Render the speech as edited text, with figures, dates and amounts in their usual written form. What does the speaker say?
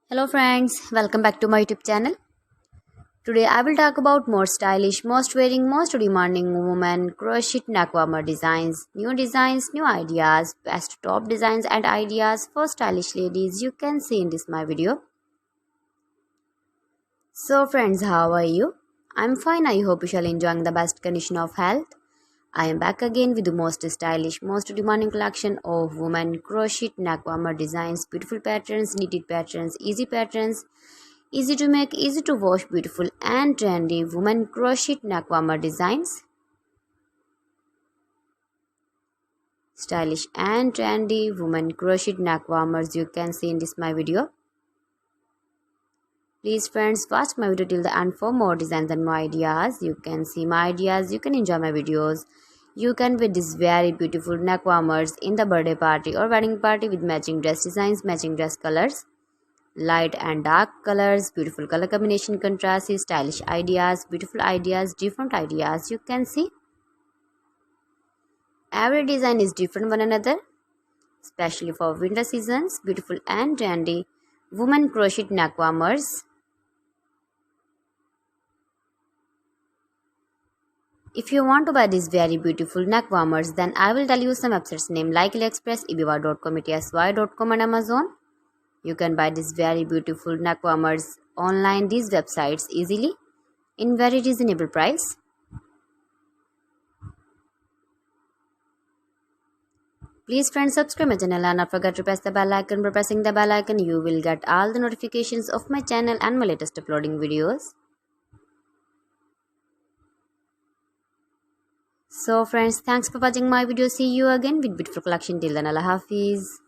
Hello friends, welcome back to my YouTube channel. Today I will talk about more stylish, most wearing, most demanding women crochet neckwarmer designs, new ideas, best top designs and ideas for stylish ladies you can see in this my video. So friends, how are you? I'm fine. I hope you shall enjoying the best condition of health. I am back again with the most stylish, most demanding collection of women crochet neckwarmer designs, beautiful patterns, knitted patterns, easy to make, easy to wash, beautiful and trendy women crochet neckwarmer designs. Stylish and trendy women crochet neckwarmers you can see in this my video. Please friends, watch my video till the end for more designs and more ideas. You can see my ideas, you can enjoy my videos. You can wear these very beautiful neck warmers in the birthday party or wedding party with matching dress designs, matching dress colors, light and dark colors, beautiful color combination, contrasts, stylish ideas, beautiful ideas, different ideas. You can see every design is different one another, especially for winter seasons. Beautiful and trendy women crochet neck warmers. If you want to buy these very beautiful neck warmers, then I will tell you some websites name like AliExpress, eBay.com, etsy.com and Amazon. You can buy these very beautiful neck warmers online, these websites easily in very reasonable price. Please friends, subscribe my channel and not forget to press the bell icon. By pressing the bell icon, you will get all the notifications of my channel and my latest uploading videos. So friends, thanks for watching my video. See you again with beautiful collection. Till then, Allah Hafiz.